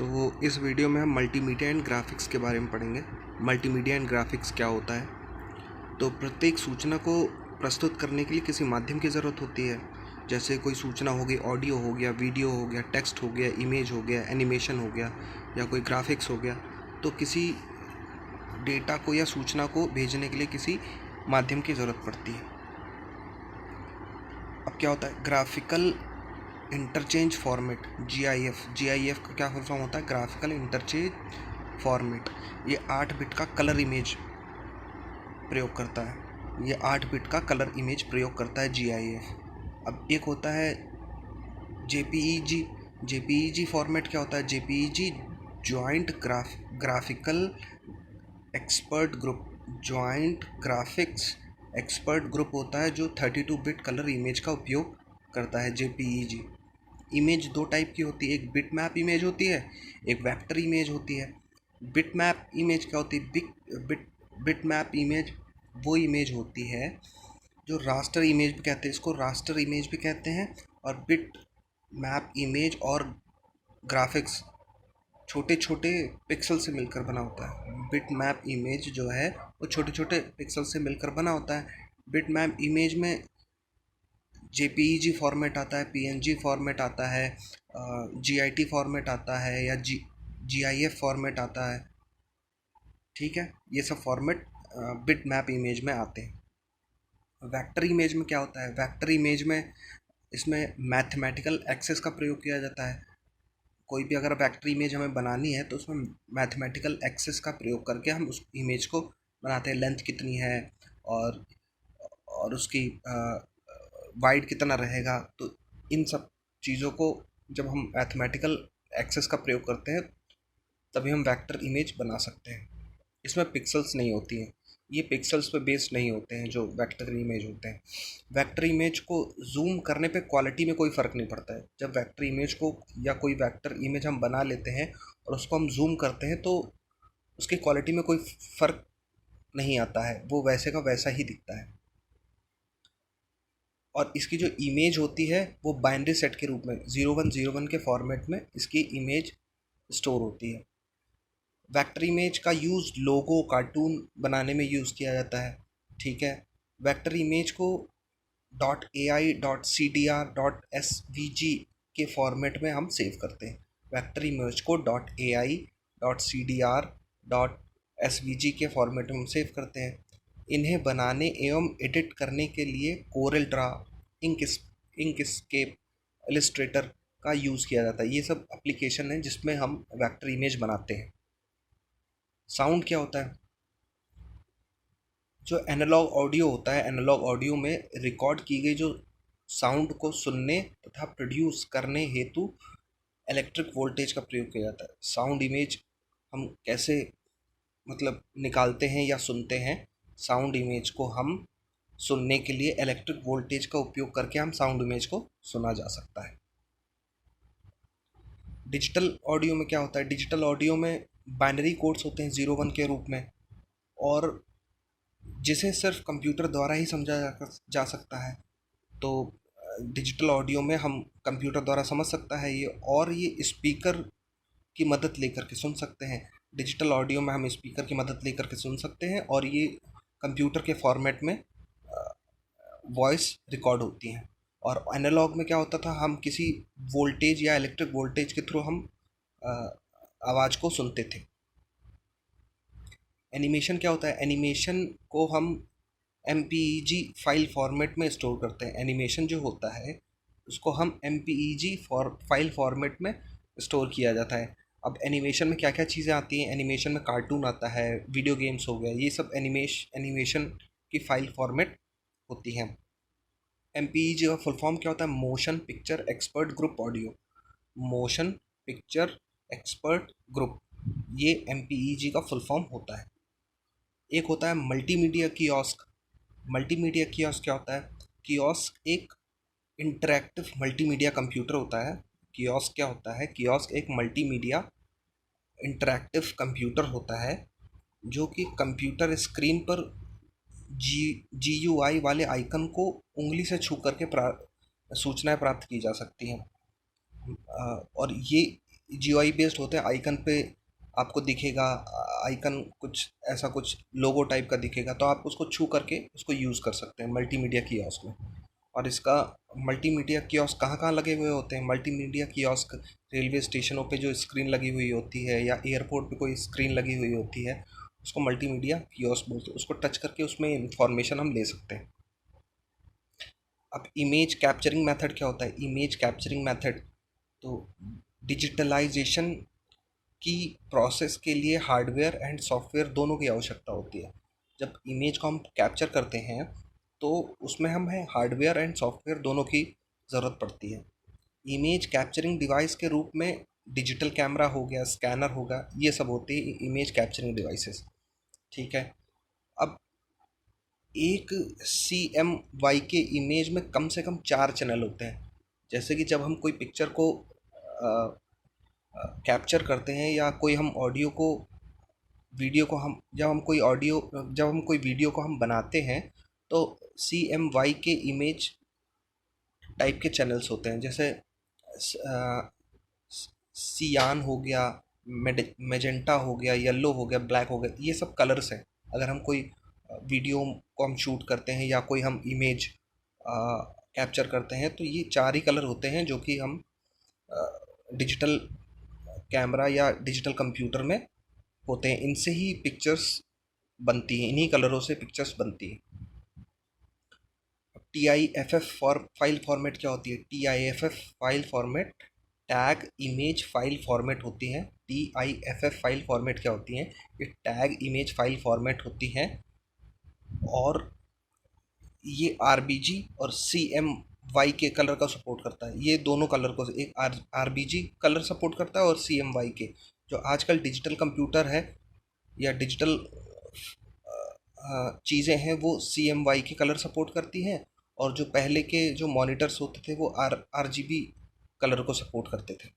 तो इस वीडियो में हम मल्टीमीडिया एंड ग्राफिक्स के बारे में पढ़ेंगे। मल्टीमीडिया एंड ग्राफिक्स क्या होता है। तो प्रत्येक सूचना को प्रस्तुत करने के लिए किसी माध्यम की ज़रूरत होती है। जैसे कोई सूचना हो गई, ऑडियो हो गया, वीडियो हो गया, टेक्स्ट हो गया, इमेज हो गया, एनिमेशन हो गया या कोई ग्राफिक्स हो गया। तो किसी डेटा को या सूचना को भेजने के लिए किसी माध्यम की ज़रूरत पड़ती है। अब क्या होता है, ग्राफिकल इंटरचेंज फॉर्मेट, GIF का क्या फुल फॉर्म होता है, ग्राफिकल इंटरचेंज फॉर्मेट। ये 8 बिट का कलर इमेज प्रयोग करता है। ये 8 बिट का कलर इमेज प्रयोग करता है GIF। अब एक होता है JPEG फॉर्मेट। क्या होता है JPEG? Joint graphical expert group. Joint graphics expert group होता है जो 32 बिट कलर इमेज का उपयोग करता है। JPEG इमेज दो टाइप की होती है, एक बिट मैप इमेज होती है, एक वेक्टर इमेज होती है। बिट मैप इमेज क्या होती है? बिट मैप इमेज वो इमेज होती है जो रास्टर इमेज भी कहते हैं, इसको रास्टर इमेज भी कहते हैं। और बिट मैप इमेज और ग्राफिक्स छोटे छोटे पिक्सल से मिलकर बना होता है। बिट मैप इमेज जो है वो छोटे छोटे पिक्सल से मिलकर बना होता है। बिट मैप इमेज में JPEG फॉर्मेट आता है, PNG फॉर्मेट आता है, GIT फॉर्मेट आता है या GIF फॉर्मेट आता है। ठीक है, ये सब फॉर्मेट बिट मैप इमेज में आते हैं। वेक्टर इमेज में क्या होता है? वेक्टर इमेज में इसमें मैथमेटिकल एक्सेस का प्रयोग किया जाता है। कोई भी अगर वेक्टर इमेज हमें बनानी है तो उसमें मैथमेटिकल एक्सेस का प्रयोग करके हम उस इमेज को बनाते हैं। लेंथ कितनी है और उसकी वाइड कितना रहेगा, तो इन सब चीज़ों को जब हम मैथमेटिकल एक्सेस का प्रयोग करते हैं तभी हम वेक्टर इमेज बना सकते हैं। इसमें पिक्सल्स नहीं होती हैं, ये पिक्सल्स पे बेस्ड नहीं होते हैं जो वेक्टर इमेज होते हैं। वेक्टर इमेज को जूम करने पे क्वालिटी में कोई फ़र्क नहीं पड़ता है। जब वेक्टर इमेज को या कोई वेक्टर इमेज हम बना लेते हैं और उसको हम जूम करते हैं तो उसकी क्वालिटी में कोई फ़र्क नहीं आता है, वो वैसे का वैसा ही दिखता है। और इसकी जो इमेज होती है वो बाइनरी सेट के रूप में 0101 के फॉर्मेट में इसकी इमेज स्टोर होती है। वेक्टर इमेज का यूज़ लोगो, कार्टून बनाने में यूज़ किया जाता है। ठीक है, वेक्टर इमेज को .ai, .cdr, .svg के फॉर्मेट में हम सेव करते हैं। वेक्टर इमेज को .ai, .cdr, .svg के फॉर्मेट में हम सेव करते हैं। इन्हें बनाने एवं एडिट करने के लिए कोरल ड्रा, इंकस्केप, इलस्ट्रेटर का यूज़ किया जाता है। ये सब एप्लीकेशन है जिसमें हम वेक्टर इमेज बनाते हैं। साउंड क्या होता है? जो एनालॉग ऑडियो होता है, एनालॉग ऑडियो में रिकॉर्ड की गई जो साउंड को सुनने तथा प्रोड्यूस करने हेतु इलेक्ट्रिक वोल्टेज का प्रयोग किया जाता है। साउंड इमेज हम कैसे निकालते हैं या सुनते हैं? साउंड इमेज को हम सुनने के लिए इलेक्ट्रिक वोल्टेज का उपयोग करके हम साउंड इमेज को सुना जा सकता है। डिजिटल ऑडियो में क्या होता है? डिजिटल ऑडियो में बाइनरी कोड्स होते हैं 01 के रूप में, और जिसे सिर्फ कंप्यूटर द्वारा ही समझा जा सकता है। तो डिजिटल ऑडियो में हम कंप्यूटर द्वारा समझ सकता है ये, और ये स्पीकर की मदद लेकर के सुन सकते हैं। डिजिटल ऑडियो में हम स्पीकर की मदद लेकर के सुन सकते हैं और ये कंप्यूटर के फॉर्मेट में वॉइस रिकॉर्ड होती हैं। और एनालॉग में क्या होता था, हम किसी वोल्टेज या इलेक्ट्रिक वोल्टेज के थ्रू हम आवाज़ को सुनते थे। एनिमेशन क्या होता है? एनिमेशन को हम MPEG फाइल फॉर्मेट में स्टोर करते हैं। एनिमेशन जो होता है उसको हम MPEG फाइल फॉर्मेट में स्टोर किया जाता है। अब एनिमेशन में क्या क्या चीज़ें आती हैं? एनिमेशन में कार्टून आता है, वीडियो गेम्स हो गया, ये सब एनिमेशन की फाइल फॉर्मेट होती हैं। MPEG का फुल फॉर्म क्या होता है? Motion picture expert group audio. Motion picture expert group, ये MPEG का फुल फॉर्म होता है। एक होता है मल्टीमीडिया कियोस्क। मल्टीमीडिया कियोस्क क्या होता है? कियोस्क एक इंटरैक्टिव मल्टीमीडिया कंप्यूटर होता है। कियोस्क क्या होता है? कियोस्क एक मल्टीमीडिया इंटरैक्टिव कंप्यूटर होता है जो कि कंप्यूटर स्क्रीन पर GUI वाले आइकन को उंगली से छू करके सूचनाएं प्राप्त की जा सकती हैं। और ये GUI बेस्ड होते हैं, आइकन पे आपको दिखेगा, आइकन कुछ ऐसा कुछ लोगो टाइप का दिखेगा, तो आप उसको छू करके उसको यूज़ कर सकते हैं मल्टीमीडिया कियोस्क में। और इसका मल्टीमीडिया कियोस्क कहाँ कहाँ लगे हुए होते हैं? मल्टीमीडिया कियोस्क रेलवे स्टेशनों पे जो स्क्रीन लगी हुई होती है, या एयरपोर्ट पे कोई स्क्रीन लगी हुई होती है, उसको मल्टीमीडिया कियोस्क बोलते हैं। उसको टच करके उसमें इंफॉर्मेशन हम ले सकते हैं। अब इमेज कैप्चरिंग मेथड क्या होता है? इमेज कैप्चरिंग मेथड तो डिजिटलाइजेशन की प्रोसेस के लिए हार्डवेयर एंड सॉफ्टवेयर दोनों की आवश्यकता होती है। जब इमेज को हम कैप्चर करते हैं तो उसमें हमें हार्डवेयर एंड सॉफ्टवेयर दोनों की ज़रूरत पड़ती है। इमेज कैप्चरिंग डिवाइस के रूप में डिजिटल कैमरा हो गया, स्कैनर होगा, ये सब होती है इमेज कैप्चरिंग डिवाइसेस। ठीक है। अब एक CMY के इमेज में कम से कम 4 चैनल होते हैं। जैसे कि जब हम कोई पिक्चर को कैप्चर करते हैं, या कोई हम ऑडियो को वीडियो को हम जब हम कोई वीडियो को हम बनाते हैं, तो CMY के इमेज टाइप के चैनल्स होते हैं। जैसे सियान हो गया, मेजेंटा हो गया, येलो हो गया, ब्लैक हो गया, ये सब कलर्स हैं। अगर हम कोई वीडियो को हम शूट करते हैं या कोई हम इमेज कैप्चर करते हैं, तो ये 4 ही कलर होते हैं जो कि हम डिजिटल कैमरा या डिजिटल कंप्यूटर में होते हैं। इनसे ही पिक्चर्स बनती हैं, इन्हीं कलरों से पिक्चर्स बनती हैं। TIFF फाइल फॉर्मेट क्या होती है? TIFF file format tag image file format होती हैं। TIFF फाइल फॉर्मेट क्या होती हैं? ये टैग इमेज फाइल फॉर्मेट होती हैं, और ये RBG और CMY के कलर का सपोर्ट करता है। ये दोनों कलर को, एक RBG कलर सपोर्ट करता है और CMY के। जो आजकल डिजिटल कंप्यूटर है या डिजिटल चीज़ें हैं, वो CMY के कलर सपोर्ट करती हैं, और जो पहले के जो मॉनिटर्स होते थे वो RGB कलर को सपोर्ट करते थे।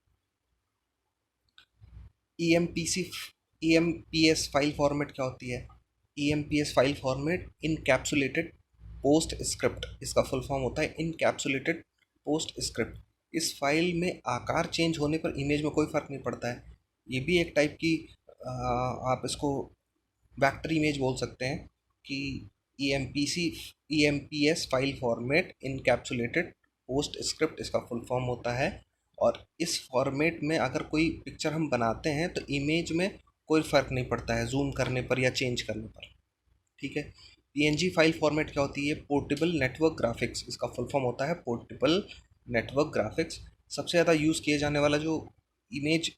EMPS फाइल फॉर्मेट क्या होती है? EMPS file format encapsulated post script, इसका फुल फॉर्म होता है इनकैप्सुलेटेड पोस्ट स्क्रिप्ट। इस फाइल में आकार चेंज होने पर इमेज में कोई फ़र्क नहीं पड़ता है। ये भी एक टाइप की आप इसको वेक्टर इमेज बोल सकते हैं कि EMPS file format encapsulated post script इसका फुल फॉर्म होता है। और इस फॉर्मेट में अगर कोई पिक्चर हम बनाते हैं तो इमेज में कोई फ़र्क नहीं पड़ता है जूम करने पर या चेंज करने पर। ठीक है। PNG फाइल फॉर्मेट क्या होती है? पोर्टेबल नेटवर्क ग्राफिक्स, इसका फुल फॉर्म होता है पोर्टेबल नेटवर्क ग्राफिक्स। सबसे ज़्यादा यूज़ किए जाने वाला जो इमेज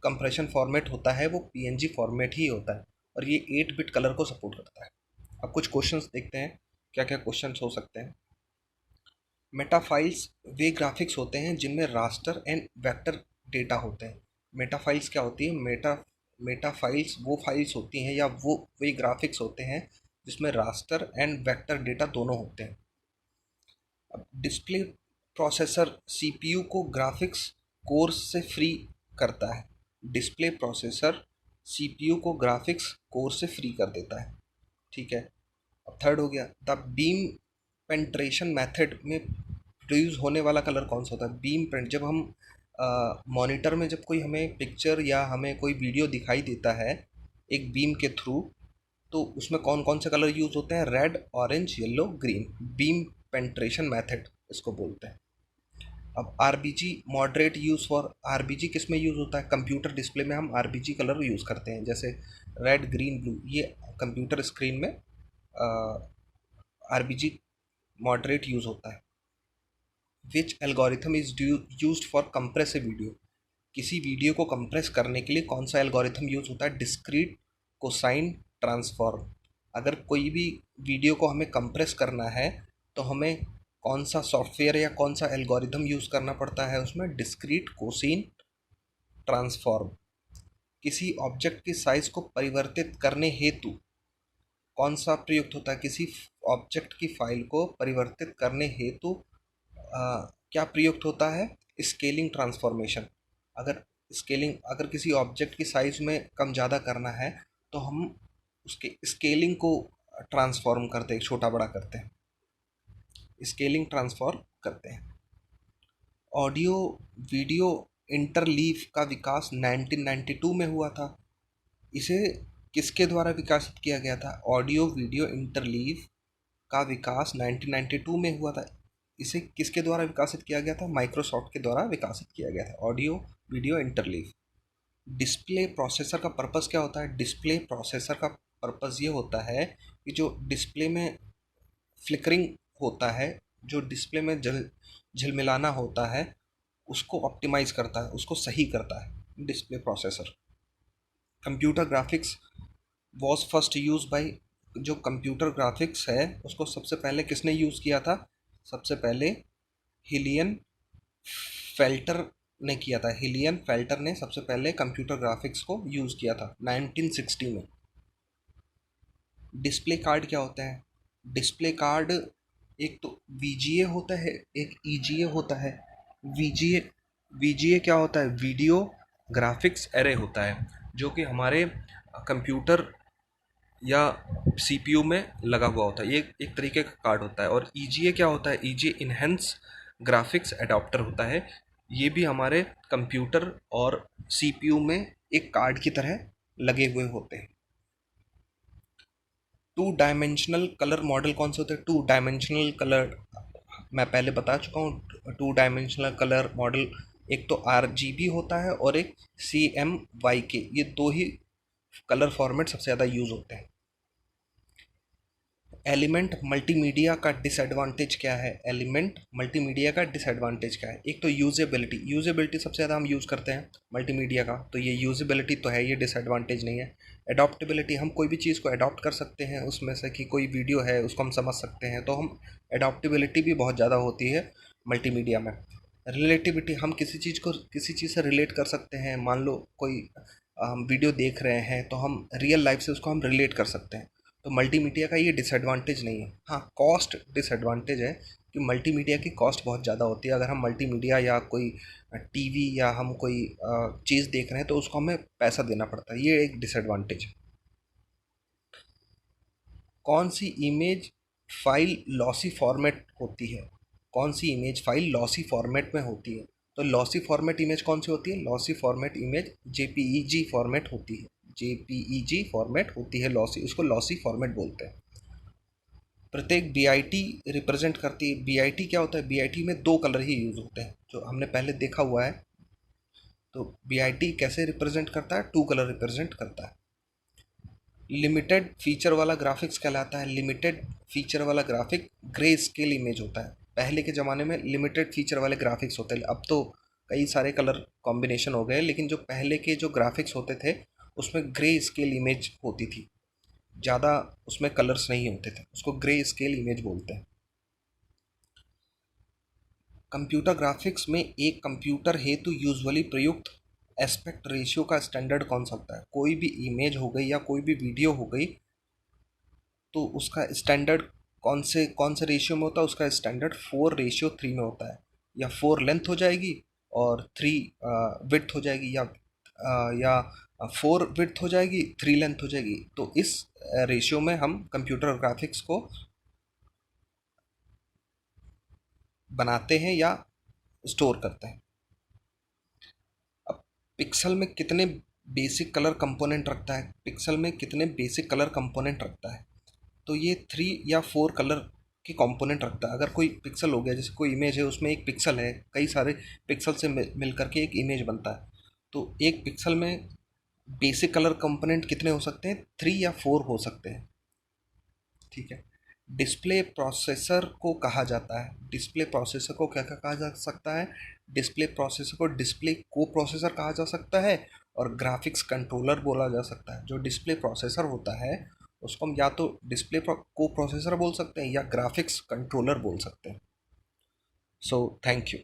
कंप्रेशन फॉर्मेट होता है वो PNG फॉर्मेट ही होता है, और ये 8 बिट कलर को सपोर्ट करता है। अब कुछ क्वेश्चंस देखते हैं, क्या क्या क्वेश्चंस हो सकते हैं। मेटाफाइल्स वे ग्राफिक्स होते हैं जिनमें रास्टर एंड वेक्टर डेटा होते हैं। मेटाफाइल्स क्या होती है? मेटाफाइल्स वो फाइल्स होती हैं या वो वे ग्राफिक्स होते हैं जिसमें रास्टर एंड वेक्टर डेटा दोनों होते हैं। अब डिस्प्ले प्रोसेसर CPU को ग्राफिक्स कोर से फ्री करता है। डिस्प्ले प्रोसेसर CPU को ग्राफिक्स कोर से फ्री कर देता है। ठीक है। अब थर्ड हो गया, द बीम पेंट्रेशन मेथड में प्रोड्यूस होने वाला कलर कौन सा होता है? बीम पेंट, जब हम मॉनिटर में जब कोई हमें पिक्चर या हमें कोई वीडियो दिखाई देता है एक बीम के थ्रू, तो उसमें कौन कौन से कलर यूज़ होते हैं? Red, orange, yellow, green. Beam penetration method इसको बोलते हैं। अब RBG moderate use for, RBG किस में यूज़ होता है? कंप्यूटर डिस्प्ले में हम RBG कलर यूज़ करते हैं, जैसे रेड, ग्रीन, ब्लू, ये कंप्यूटर स्क्रीन में RBG मॉडरेट यूज़ होता है। Which algorithm is used for compressive video? किसी वीडियो को कंप्रेस करने के लिए कौन सा एल्गोरिथम यूज़ होता है? Discrete cosine transform. अगर कोई भी वीडियो को हमें कंप्रेस करना है तो हमें कौन सा सॉफ्टवेयर या कौन सा एल्गोरिथम यूज़ करना पड़ता है? उसमें डिस्क्रीट कोसाइन ट्रांसफॉर्म। किसी ऑब्जेक्ट की साइज को परिवर्तित करने हेतु कौन सा प्रयुक्त होता है? किसी ऑब्जेक्ट की फाइल को परिवर्तित करने हेतु क्या प्रयुक्त होता है? Scaling transformation. अगर किसी ऑब्जेक्ट की साइज में कम ज़्यादा करना है तो हम उसके स्केलिंग को ट्रांसफॉर्म करते हैं, छोटा बड़ा करते हैं, स्केलिंग ट्रांसफॉर्म करते हैं। ऑडियो वीडियो इंटरलीव का विकास 1992 में हुआ था। इसे किसके द्वारा विकसित किया गया था? ऑडियो वीडियो इंटरलीव का विकास 1992 में हुआ था। इसे किसके द्वारा विकसित किया गया था? माइक्रोसॉफ्ट के द्वारा विकसित किया गया था audio video interleave. Display processor का पर्पस क्या होता है? डिस्प्ले प्रोसेसर का पर्पस ये होता है कि जो डिस्प्ले में फ्लिकरिंग होता है, जो डिस्प्ले में झिलमिलाना होता है, उसको ऑप्टिमाइज करता है, उसको सही करता है display processor. Computer graphics was first use by, जो कंप्यूटर ग्राफिक्स है उसको सबसे पहले किसने यूज़ किया था? सबसे पहले हिलियन फेल्टर ने किया था। हिलियन फेल्टर ने सबसे पहले कंप्यूटर ग्राफिक्स को यूज़ किया था 1960 में। डिस्प्ले कार्ड क्या होता है? डिस्प्ले कार्ड एक तो वीजीए होता है, एक ईजीए होता है। वीजीए वीजीए क्या होता है? वीडियो ग्राफिक्स एरे होता है, जो कि हमारे कंप्यूटर या सीपीयू में लगा हुआ होता है। ये एक तरीके का कार्ड होता है। और ईजीए क्या होता है? ईजीए इनहेंस ग्राफिक्स एडाप्टर होता है। ये भी हमारे कंप्यूटर और सीपीयू में एक कार्ड की तरह लगे हुए होते हैं। टू डायमेंशनल कलर मॉडल कौन से होते हैं? टू डायमेंशनल कलर मैं पहले बता चुका हूँ। टू डायमेंशनल कलर मॉडल एक तो RGB होता है और एक CMYK। ये दो ही कलर फॉर्मेट सबसे ज़्यादा यूज़ होते हैं। एलिमेंट मल्टीमीडिया का डिसएडवांटेज क्या है? एलिमेंट मल्टीमीडिया का डिसएडवांटेज क्या है? एक तो यूजेबिलिटी। यूजेबिलिटी सबसे ज़्यादा हम यूज़ करते हैं मल्टीमीडिया का, तो ये यूजेबिलिटी तो है, ये डिसएडवांटेज नहीं है। एडॉप्टेबिलिटी, हम कोई भी चीज़ को अडॉप्ट कर सकते हैं, उसमें से कि कोई वीडियो है उसको हम समझ सकते हैं, तो हम एडॉप्टेबिलिटी भी बहुत ज़्यादा होती है मल्टीमीडिया में। रिलेटिविटी, हम किसी चीज़ को किसी चीज़ से रिलेट कर सकते हैं। मान लो कोई हम वीडियो देख रहे हैं तो हम रियल लाइफ से उसको हम रिलेट कर सकते हैं, तो मल्टीमीडिया का ये डिसएडवांटेज नहीं है। हाँ, कॉस्ट डिसएडवांटेज है कि मल्टीमीडिया की कॉस्ट बहुत ज़्यादा होती है। अगर हम मल्टीमीडिया या कोई टीवी या हम कोई चीज़ देख रहे हैं तो उसको हमें पैसा देना पड़ता है, ये एक डिसएडवांटेज है। कौन सी इमेज फाइल लॉसी फॉर्मेट होती है? कौन सी इमेज फाइल लॉसी फॉर्मेट में होती है? तो लॉसी फॉर्मेट इमेज कौन सी होती है? Lossy format image JPEG format होती है। JPEG फॉर्मेट होती है लॉसी, उसको लॉसी फॉर्मेट बोलते हैं। प्रत्येक BIT रिप्रेजेंट करती है। BIT क्या होता है? BIT में दो कलर ही यूज़ होते हैं, जो हमने पहले देखा हुआ है। तो BIT कैसे रिप्रेजेंट करता है? टू कलर रिप्रेजेंट करता है। लिमिटेड फीचर वाला ग्राफिक्स कहलाता है। लिमिटेड फीचर वाला ग्राफिक ग्रे स्केल इमेज होता है। पहले के ज़माने में लिमिटेड फीचर वाले ग्राफिक्स होते हैं, अब तो कई सारे कलर कॉम्बिनेशन हो गए, लेकिन जो पहले के जो ग्राफिक्स होते थे उसमें ग्रे स्केल इमेज होती थी, ज़्यादा उसमें कलर्स नहीं होते थे, उसको ग्रे स्केल इमेज बोलते हैं। कंप्यूटर ग्राफिक्स में एक कंप्यूटर हेतु यूजुअली प्रयुक्त एस्पेक्ट रेशियो का स्टैंडर्ड कौन सा होता है? कोई भी इमेज हो गई या कोई भी वीडियो हो गई, तो उसका स्टैंडर्ड कौन से रेशियो में होता है? उसका स्टैंडर्ड 4:3 में होता है। या 4 लेंथ हो जाएगी और 3 विड्थ हो जाएगी, या 4 विड्थ हो जाएगी, 3 लेंथ हो जाएगी। तो इस रेशियो में हम कंप्यूटर ग्राफिक्स को बनाते हैं या स्टोर करते हैं। अब पिक्सल में कितने बेसिक कलर कंपोनेंट रखता है? पिक्सल में कितने बेसिक कलर कंपोनेंट रखता है? तो ये 3 या 4 कलर के कंपोनेंट रखता है। अगर कोई पिक्सल हो गया, जैसे कोई इमेज है उसमें एक पिक्सल है, कई सारे पिक्सल से मिल करके एक इमेज बनता है, तो एक पिक्सल में बेसिक कलर कंपोनेंट कितने हो सकते हैं? 3 या 4 हो सकते हैं। ठीक है। डिस्प्ले प्रोसेसर को कहा जाता है, डिस्प्ले प्रोसेसर को क्या क्या कहा जा सकता है? डिस्प्ले प्रोसेसर को डिस्प्ले को प्रोसेसर कहा जा सकता है और ग्राफिक्स कंट्रोलर बोला जा सकता है। जो डिस्प्ले प्रोसेसर होता है उसको हम या तो डिस्प्ले को प्रोसेसर बोल सकते हैं या ग्राफिक्स कंट्रोलर बोल सकते हैं। So thank you.